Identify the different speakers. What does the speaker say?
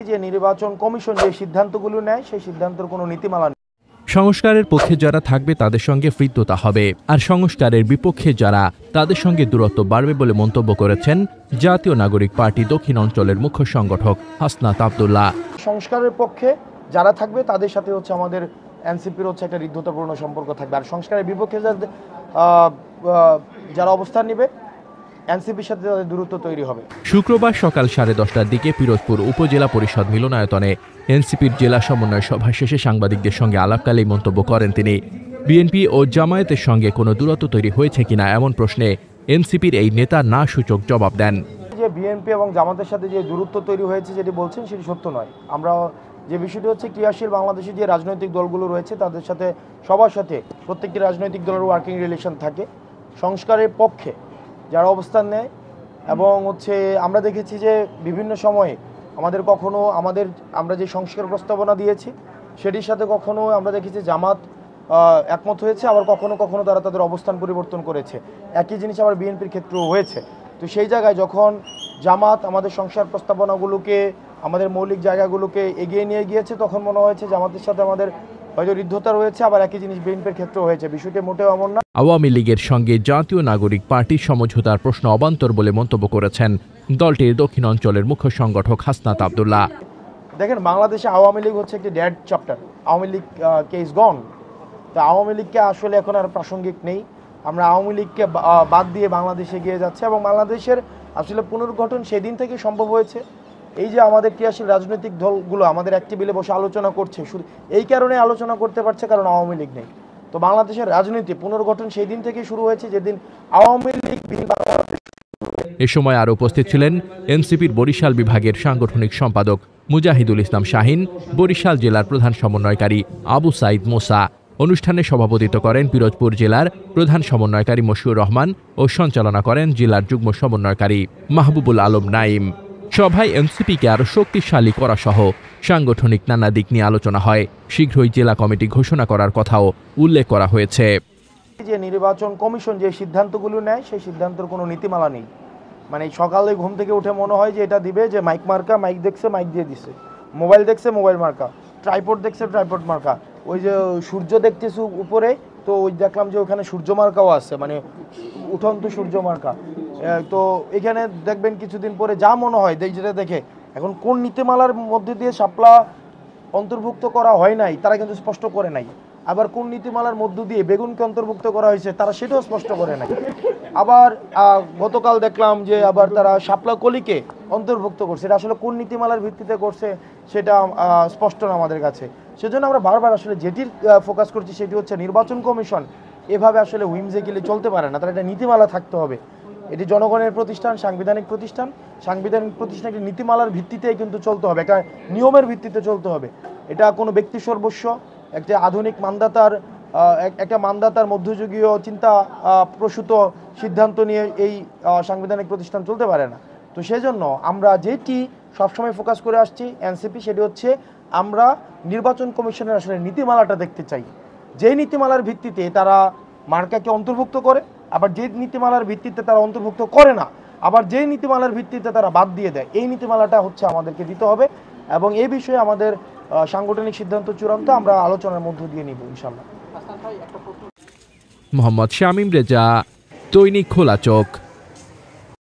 Speaker 1: যে নির্বাচন কমিশন যে সিদ্ধান্তগুলো নেয় সেই সিদ্ধান্তের কোনো নীতিমালা নেই।
Speaker 2: সংস্কারের পক্ষে যারা থাকবে তাদের সঙ্গে হৃদ্যতা হবে, আর সংস্কারের বিপক্ষে যারা তাদের সঙ্গে দূরত্ব বাড়বে বলে মন্তব্য করেছেন জাতীয় নাগরিক পার্টি দক্ষিণ অঞ্চলের মুখ্য সংগঠক হাসনাত আব্দুল্লাহ।
Speaker 1: সংস্কারের পক্ষে যারা থাকবে তাদের সাথে হচ্ছে আমাদের এনসিপির হচ্ছে একটা হৃদ্যতাপূর্ণ সম্পর্ক থাকবে, আর সংস্কারের বিপক্ষে যারা অবস্থান নেবে এনসিপির সাথে তাদের দূরত্ব তৈরি হবে।
Speaker 2: শুক্রবার সকাল 10:30টার দিকে পিরোজপুর উপজেলা পরিষদ মিলনায়তনে এনসিপির জেলা সমন্বয় সভা শেষে সাংবাদিকদের সঙ্গে আলাপকালে মন্তব্য করেন তিনি। বিএনপি ও জামায়াতের সঙ্গে কোনো দূরত্ব তৈরি হয়েছে কিনা এমন প্রশ্নে এনসিপির এই নেতা না সূচক জবাব দেন।
Speaker 1: যে বিএনপি এবং জামাতের সাথে যে দূরত্ব তৈরি হয়েছে যেটি বলছেন সেটি সত্য নয়। আমরা যে বিষয়টি হচ্ছে ক্রিয়াশীল বাংলাদেশে যে রাজনৈতিক দলগুলো রয়েছে তাদের সাথে সবার সাথে প্রত্যেকটি রাজনৈতিক দলের ওয়ার্কিং রিলেশন থাকে। সংস্কারের পক্ষে যারা অবস্থান নেয় এবং হচ্ছে আমরা দেখেছি যে বিভিন্ন সময়ে আমরা যে সংস্কার প্রস্তাবনা দিয়েছি সেটির সাথে কখনো আমরা দেখেছি জামাত একমত হয়েছে, আবার কখনো কখনো তারা তাদের অবস্থান পরিবর্তন করেছে। একই জিনিস আবার বিএনপির ক্ষেত্রেও হয়েছে। তো সেই জায়গায় যখন জামাত আমাদের সংস্কার প্রস্তাবনাগুলোকে আমাদের মৌলিক জায়গাগুলোকে এগিয়ে নিয়ে গিয়েছে তখন মনে হয়েছে জামাতের সাথে আমাদের হয়তো হৃদ্যতা রয়েছে, আবার একই জিনিস বিএনপির ক্ষেত্রেও হয়েছে। বিষয়টি মোটেও এমন না।
Speaker 2: আওয়ামী লীগের সঙ্গে জাতীয় নাগরিক পার্টির সমঝোতার প্রশ্ন অবান্তর বলে মন্তব্য করেছেন দলটির দক্ষিণ অঞ্চলের মুখ্য সংগঠক হাসনাত আব্দুল্লাহ।
Speaker 1: দেখেন, বাংলাদেশে আওয়ামী লীগ হচ্ছে একটি dead chapter. Awami League case gone. তো আওয়ামী লীগকে আসলে এখন আর প্রাসঙ্গিক নেই। আমরা আওয়ামী লীগকে বাদ দিয়ে বাংলাদেশে এগিয়ে যাচ্ছে এবং বাংলাদেশের আসলে পুনর্গঠন সেদিন থেকে সম্ভব হয়েছে। এই যে আমাদের ক্রিয়াশীল রাজনৈতিক দলগুলো আমাদের এক টেবিলে বসে আলোচনা করছে, শুধু এই কারণে আলোচনা করতে পারছে কারণ আওয়ামী লীগ নেই। তো বাংলাদেশের রাজনীতি পুনর্গঠন সেই দিন থেকে শুরু হয়েছে যেদিন আওয়ামী লীগ।
Speaker 2: এ সময় আরও উপস্থিত ছিলেন এনসিপির বরিশাল বিভাগের সাংগঠনিক সম্পাদক মুজাহিদুল ইসলাম শাহিন, বরিশাল জেলার প্রধান সমন্বয়কারী আবু সাইদ মোসা। অনুষ্ঠানে সভাপতিত্ব করেন পিরোজপুর জেলার প্রধান সমন্বয়কারী মশিউর রহমান ও সঞ্চালনা করেন জেলার যুগ্ম সমন্বয়কারী মাহবুবুল আলম নাইম। সভায় এনসিপিকে আরও শক্তিশালী করা সহ সাংগঠনিক নানা দিক নিয়ে আলোচনা হয়। শীঘ্রই জেলা কমিটি ঘোষণা করার কথাও উল্লেখ করা হয়েছে।
Speaker 1: যে নির্বাচন কমিশন যে সিদ্ধান্তগুলো নেয় সেই সিদ্ধান্তের কোনো নীতিমালা নেই। মানে সকালে ঘুম থেকে উঠে মনে হয় যে এটা দিবে, যে মাইক মার্কা, মাইক দেখছে মাইক দিয়ে দিছে, মোবাইল দেখছে মোবাইল মার্কা, ট্রাইপড দেখছে ট্রাইপড মার্কা। ওই যে সূর্য দেখতেছে উপরে, তো ওই দেখলাম যে ওখানে সূর্য মার্কাও আছে, মানে উঠন্ত সূর্য মার্কা। তো এখানে দেখবেন কিছুদিন পরে যা মনে হয় যেটা দেখে এখন কোন নীতিমালার মধ্যে দিয়ে শাপলা অন্তর্ভুক্ত করা হয় নাই তারা কিন্তু স্পষ্ট করে নাই। আবার কোন নীতিমালার মধ্য দিয়ে বেগুনকে অন্তর্ভুক্ত করা হয়েছে তারা সেটাও স্পষ্ট করে নাই। আবার গতকাল দেখলাম যে আবার তারা শাপলা কলিকে অন্তর্ভুক্ত করছে। এটা আসলে কোন নীতিমালার ভিত্তিতে করছে সেটা স্পষ্ট না আমাদের কাছে। সেজন্য আমরা বারবার আসলে যেটির ফোকাস করছি সেটি হচ্ছে নির্বাচন কমিশন এভাবে আসলে হুইমজেকিলি চলতে পারে না। তার একটা নীতিমালা থাকতে হবে। এটি জনগণের প্রতিষ্ঠান, সাংবিধানিক প্রতিষ্ঠান। সাংবিধানিক প্রতিষ্ঠান একটি নীতিমালার ভিত্তিতেই কিন্তু চলতে হবে, একটা নিয়মের ভিত্তিতে চলতে হবে। এটা কোনো ব্যক্তি সর্বস্ব, একটা আধুনিক মানদাতার মধ্যযুগীয় চিন্তা প্রসূত সিদ্ধান্ত নিয়ে এই সাংবিধানিক প্রতিষ্ঠান চলতে পারে না। তো সেজন্য আমরা যেটি সবসময় ফোকাস করে আসছি এনসিপি, সেটি হচ্ছে আমরা নির্বাচন কমিশনের আসলে নীতিমালাটা দেখতে চাই। যেই নীতিমালার ভিত্তিতে তারা মার্কাকে অন্তর্ভুক্ত করে, আবার যে নীতিমালার ভিত্তিতে তারা অন্তর্ভুক্ত করে না, আবার যে নীতিমালার ভিত্তিতে তারা বাদ দিয়ে দেয়, এই নীতিমালাটা হচ্ছে আমাদেরকে দিতে হবে এবং এই বিষয়ে আমাদের সাংগঠনিক সিদ্ধান্ত চূড়ান্ত আমরা আলোচনার মধ্য দিয়ে নিব ইনশাআল্লাহ।
Speaker 2: মোহাম্মদ শামীম রেজা, দৈনিক খোলা চোখ।